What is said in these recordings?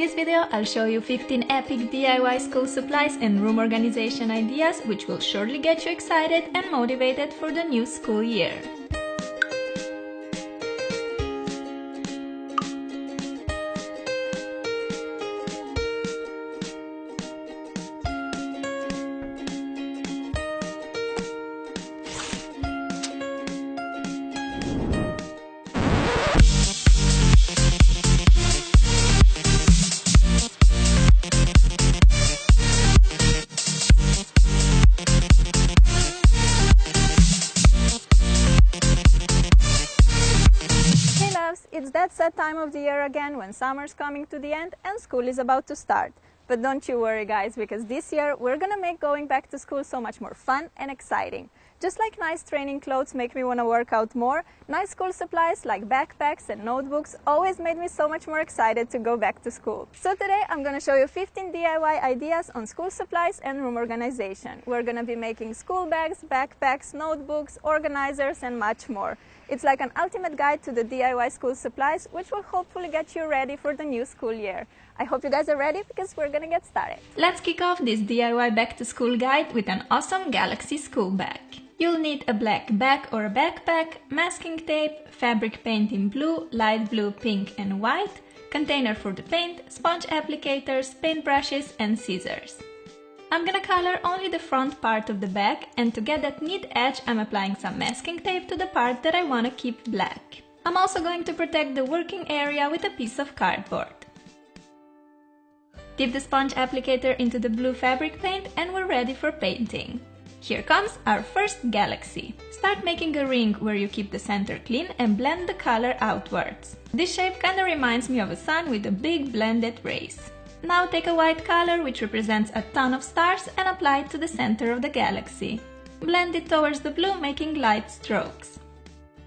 this video, I'll show you 15 epic DIY school supplies and room organization ideas which will surely get you excited and motivated for the new school year. It's that sad time of the year again when summer's coming to the end and school is about to start. But don't you worry guys, because this year we're gonna make going back to school so much more fun and exciting. Just like nice training clothes make me want to work out more, nice school supplies like backpacks and notebooks always made me so much more excited to go back to school. So today I'm going to show you 15 DIY ideas on school supplies and room organization. We're going to be making school bags, backpacks, notebooks, organizers and much more. It's like an ultimate guide to the DIY school supplies, which will hopefully get you ready for the new school year. I hope you guys are ready because we're gonna get started. Let's kick off this DIY back to school guide with an awesome Galaxy school bag. You'll need a black bag or a backpack, masking tape, fabric paint in blue, light blue, pink and white, container for the paint, sponge applicators, paintbrushes and scissors. I'm gonna color only the front part of the bag, and to get that neat edge I'm applying some masking tape to the part that I want to keep black. I'm also going to protect the working area with a piece of cardboard. Dip the sponge applicator into the blue fabric paint and we're ready for painting. Here comes our first Galaxy. Start making a ring where you keep the center clean and blend the color outwards. This shape kinda reminds me of a sun with a big blended rays. Now take a white color which represents a ton of stars and apply it to the center of the Galaxy. Blend it towards the blue, making light strokes.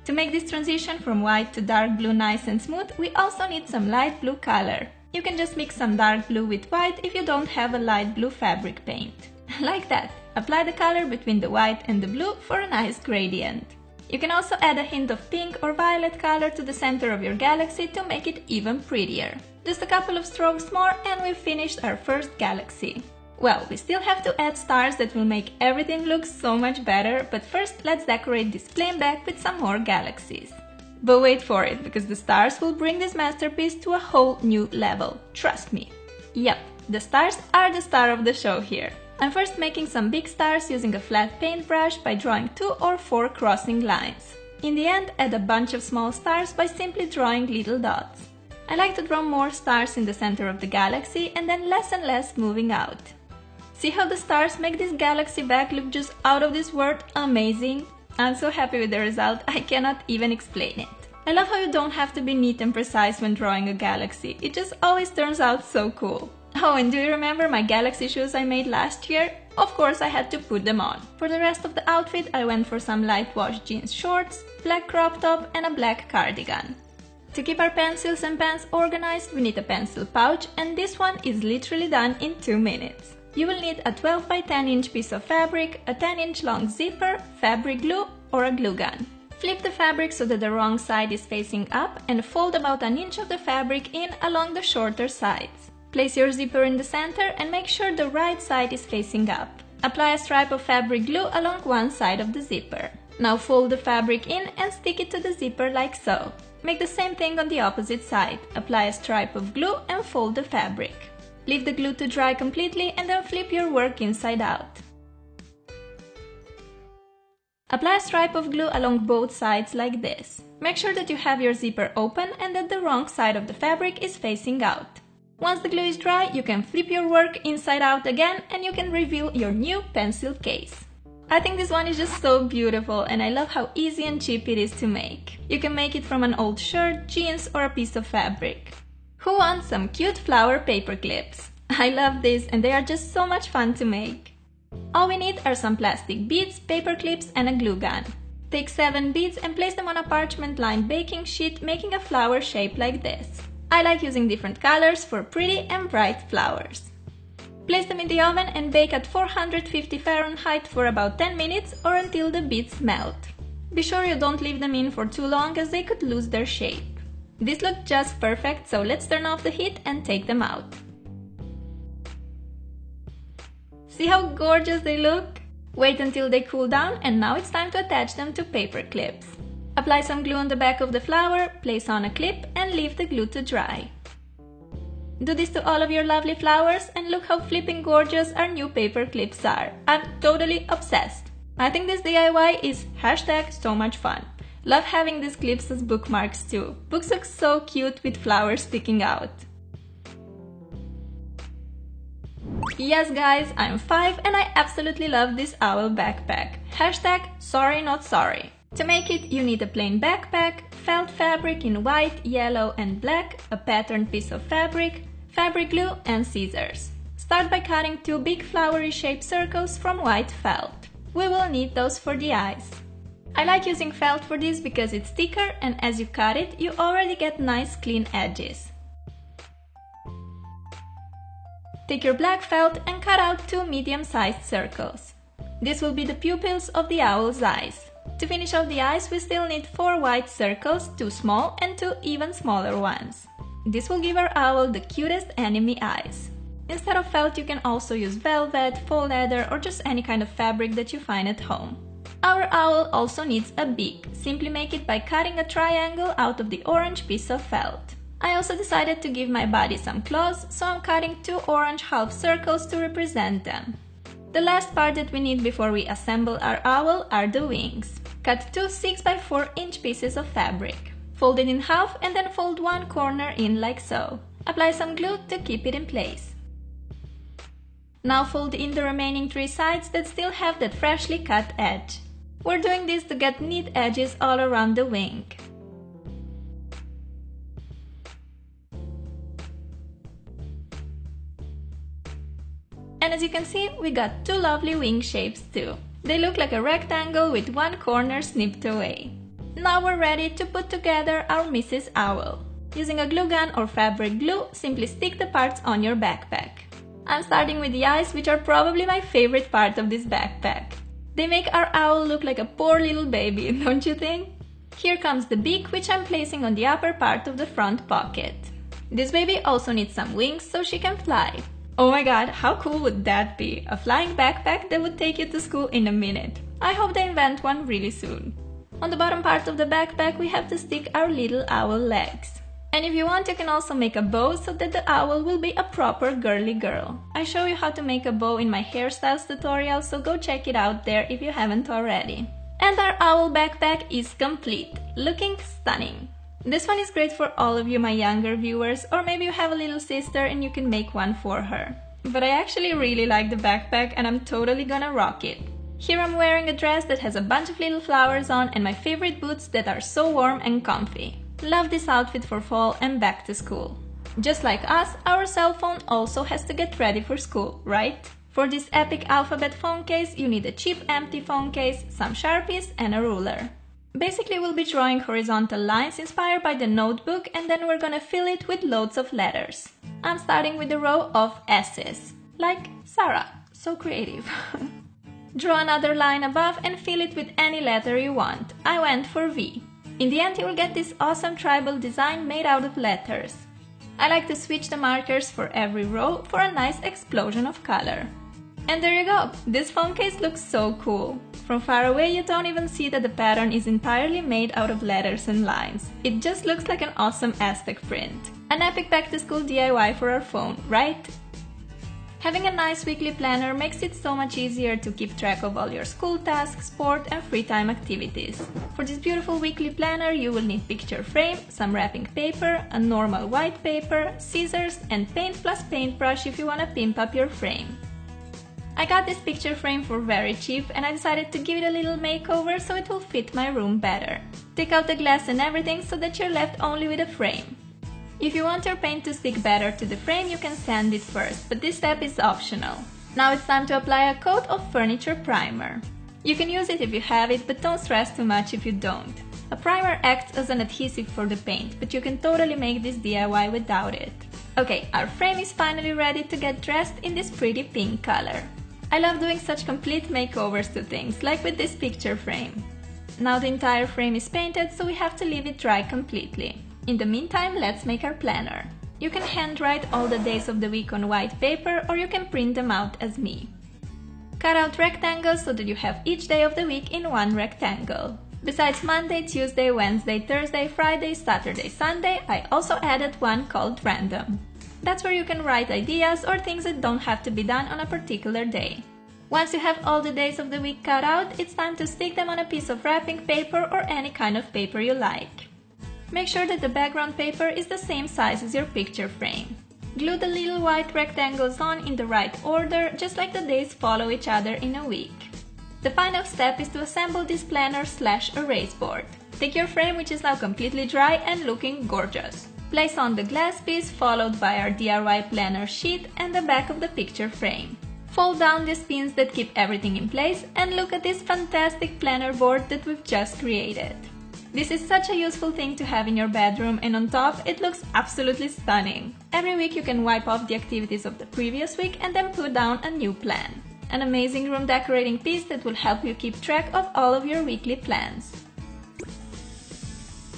To make this transition from white to dark blue nice and smooth, we also need some light blue color. You can just mix some dark blue with white if you don't have a light blue fabric paint. Like that. Apply the color between the white and the blue for a nice gradient. You can also add a hint of pink or violet color to the center of your Galaxy to make it even prettier. Just a couple of strokes more and we've finished our first Galaxy. Well, we still have to add stars that will make everything look so much better, but first let's decorate this plain bag with some more Galaxies. But wait for it, because the stars will bring this masterpiece to a whole new level, trust me. Yep, the stars are the star of the show here. I'm first making some big stars using a flat paintbrush by drawing 2 or 4 crossing lines. In the end, add a bunch of small stars by simply drawing little dots. I like to draw more stars in the center of the Galaxy and then less and less moving out. See how the stars make this Galaxy bag look just out of this world amazing? I'm so happy with the result, I cannot even explain it. I love how you don't have to be neat and precise when drawing a Galaxy, it just always turns out so cool. Oh, and do you remember my Galaxy shoes I made last year? Of course I had to put them on. For the rest of the outfit I went for some light wash jeans shorts, black crop top and a black cardigan. To keep our pencils and pens organized we need a pencil pouch, and this one is literally done in 2 minutes. You will need a 12 by 10 inch piece of fabric, a 10 inch long zipper, fabric glue or a glue gun. Flip the fabric so that the wrong side is facing up and fold about an inch of the fabric in along the shorter sides. Place your zipper in the center and make sure the right side is facing up. Apply a stripe of fabric glue along one side of the zipper. Now fold the fabric in and stick it to the zipper like so. Make the same thing on the opposite side. Apply a stripe of glue and fold the fabric. Leave the glue to dry completely and then flip your work inside out. Apply a stripe of glue along both sides like this. Make sure that you have your zipper open and that the wrong side of the fabric is facing out. Once the glue is dry, you can flip your work inside out again and you can reveal your new pencil case. I think this one is just so beautiful and I love how easy and cheap it is to make. You can make it from an old shirt, jeans or a piece of fabric. Who wants some cute flower paper clips? I love this and they are just so much fun to make. All we need are some plastic beads, paper clips and a glue gun. Take 7 beads and place them on a parchment-lined baking sheet, making a flower shape like this. I like using different colors for pretty and bright flowers. Place them in the oven and bake at 450 Fahrenheit for about 10 minutes or until the beads melt. Be sure you don't leave them in for too long as they could lose their shape. These look just perfect, so let's turn off the heat and take them out. See how gorgeous they look? Wait until they cool down, and now it's time to attach them to paper clips. Apply some glue on the back of the flower, place on a clip and leave the glue to dry. Do this to all of your lovely flowers and look how flipping gorgeous our new paper clips are. I'm totally obsessed. I think this DIY is #so much fun. Love having these clips as bookmarks too. Books look so cute with flowers sticking out. Yes guys, I'm 5 and I absolutely love this owl backpack. #sorry not sorry. To make it, you need a plain backpack, felt fabric in white, yellow and black, a patterned piece of fabric, fabric glue and scissors. Start by cutting 2 big flowery shaped circles from white felt. We will need those for the eyes. I like using felt for this because it's thicker and as you cut it, you already get nice clean edges. Take your black felt and cut out 2 medium-sized circles. This will be the pupils of the owl's eyes. To finish off the eyes, we still need 4 white circles, 2 small and 2 even smaller ones. This will give our owl the cutest enemy eyes. Instead of felt, you can also use velvet, faux leather or just any kind of fabric that you find at home. Our owl also needs a beak. Simply make it by cutting a triangle out of the orange piece of felt. I also decided to give my body some claws, so I'm cutting 2 orange half circles to represent them. The last part that we need before we assemble our owl are the wings. Cut 2 6x4-inch pieces of fabric. Fold it in half and then fold one corner in like so. Apply some glue to keep it in place. Now fold in the remaining 3 sides that still have that freshly cut edge. We're doing this to get neat edges all around the wing. And as you can see, we got 2 lovely wing shapes too. They look like a rectangle with one corner snipped away. Now we're ready to put together our Mrs. Owl. Using a glue gun or fabric glue, simply stick the parts on your backpack. I'm starting with the eyes, which are probably my favorite part of this backpack. They make our owl look like a poor little baby, don't you think? Here comes the beak, which I'm placing on the upper part of the front pocket. This baby also needs some wings so she can fly. Oh my god, how cool would that be? A flying backpack that would take you to school in a minute. I hope they invent one really soon. On the bottom part of the backpack we have to stick our little owl legs. And if you want, you can also make a bow so that the owl will be a proper girly girl. I show you how to make a bow in my hairstyles tutorial, so go check it out there if you haven't already. And our owl backpack is complete, looking stunning. This one is great for all of you my younger viewers, or maybe you have a little sister and you can make one for her. But I actually really like the backpack and I'm totally gonna rock it. Here I'm wearing a dress that has a bunch of little flowers on and my favorite boots that are so warm and comfy. Love this outfit for fall and back to school. Just like us, our cell phone also has to get ready for school, right? For this epic alphabet phone case, you need a cheap empty phone case, some Sharpies and a ruler. Basically, we'll be drawing horizontal lines inspired by the notebook and then we're gonna fill it with loads of letters. I'm starting with a row of S's, like Sarah, so creative. Draw another line above and fill it with any letter you want. I went for V. In the end, you will get this awesome tribal design made out of letters. I like to switch the markers for every row for a nice explosion of color. And there you go! This phone case looks so cool. From far away you don't even see that the pattern is entirely made out of letters and lines. It just looks like an awesome Aztec print. An epic back-to-school DIY for our phone, right? Having a nice weekly planner makes it so much easier to keep track of all your school tasks, sport and free time activities. For this beautiful weekly planner you will need picture frame, some wrapping paper, a normal white paper, scissors and paint plus paintbrush if you want to pimp up your frame. I got this picture frame for very cheap and I decided to give it a little makeover so it will fit my room better. Take out the glass and everything so that you're left only with a frame. If you want your paint to stick better to the frame, you can sand it first, but this step is optional. Now it's time to apply a coat of furniture primer. You can use it if you have it, but don't stress too much if you don't. A primer acts as an adhesive for the paint, but you can totally make this DIY without it. Okay, our frame is finally ready to get dressed in this pretty pink color. I love doing such complete makeovers to things, like with this picture frame. Now the entire frame is painted, so we have to leave it dry completely. In the meantime, let's make our planner. You can handwrite all the days of the week on white paper, or you can print them out as me. Cut out rectangles so that you have each day of the week in one rectangle. Besides Monday, Tuesday, Wednesday, Thursday, Friday, Saturday, Sunday, I also added one called Random. That's where you can write ideas or things that don't have to be done on a particular day. Once you have all the days of the week cut out, it's time to stick them on a piece of wrapping paper or any kind of paper you like. Make sure that the background paper is the same size as your picture frame. Glue the little white rectangles on in the right order, just like the days follow each other in a week. The final step is to assemble this planner/erase board. Take your frame, which is now completely dry and looking gorgeous. Place on the glass piece, followed by our DIY planner sheet and the back of the picture frame. Fold down these pins that keep everything in place and look at this fantastic planner board that we've just created. This is such a useful thing to have in your bedroom, and on top it looks absolutely stunning. Every week you can wipe off the activities of the previous week and then put down a new plan. An amazing room decorating piece that will help you keep track of all of your weekly plans.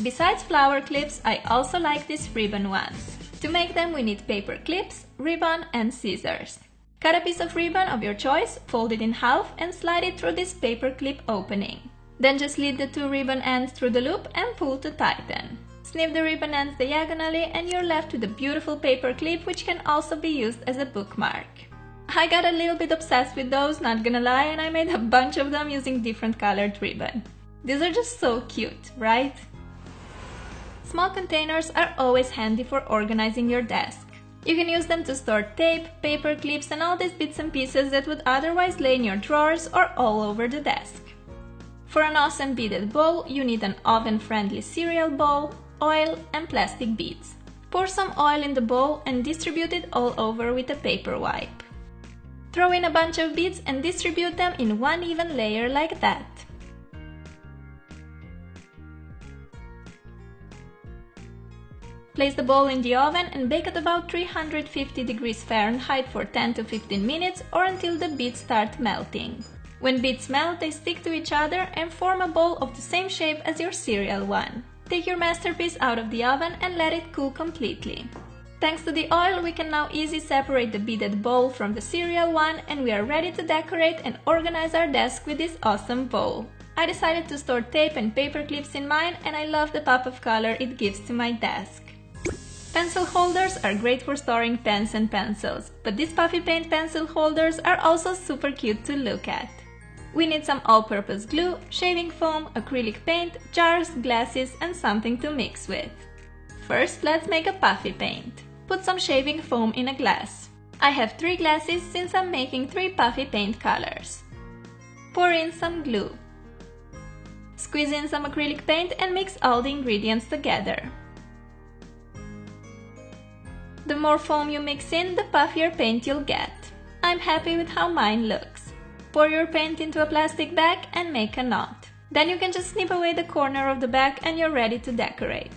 Besides flower clips, I also like these ribbon ones. To make them we need paper clips, ribbon and scissors. Cut a piece of ribbon of your choice, fold it in half and slide it through this paper clip opening. Then just lead the two ribbon ends through the loop and pull to tighten. Snip the ribbon ends diagonally and you're left with a beautiful paper clip which can also be used as a bookmark. I got a little bit obsessed with those, not gonna lie, and I made a bunch of them using different colored ribbon. These are just so cute, right? Small containers are always handy for organizing your desk. You can use them to store tape, paper clips and all these bits and pieces that would otherwise lay in your drawers or all over the desk. For an awesome beaded bowl, you need an oven-friendly cereal bowl, oil and plastic beads. Pour some oil in the bowl and distribute it all over with a paper wipe. Throw in a bunch of beads and distribute them in one even layer like that. Place the bowl in the oven and bake at about 350 degrees Fahrenheit for 10 to 15 minutes or until the beads start melting. When beads melt, they stick to each other and form a ball of the same shape as your cereal one. Take your masterpiece out of the oven and let it cool completely. Thanks to the oil, we can now easily separate the beaded bowl from the cereal one, and we are ready to decorate and organize our desk with this awesome bowl. I decided to store tape and paper clips in mine, and I love the pop of color it gives to my desk. Pencil holders are great for storing pens and pencils, but these puffy paint pencil holders are also super cute to look at. We need some all-purpose glue, shaving foam, acrylic paint, jars, glasses, and something to mix with. First, let's make a puffy paint. Put some shaving foam in a glass. I have 3 glasses since I'm making 3 puffy paint colors. Pour in some glue. Squeeze in some acrylic paint and mix all the ingredients together. The more foam you mix in, the puffier paint you'll get. I'm happy with how mine looks. Pour your paint into a plastic bag and make a knot. Then you can just snip away the corner of the bag and you're ready to decorate.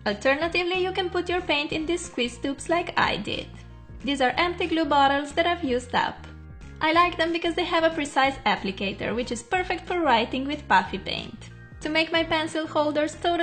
Alternatively, you can put your paint in these squeeze tubes like I did. These are empty glue bottles that I've used up. I like them because they have a precise applicator, which is perfect for writing with puffy paint. To make my pencil holders totally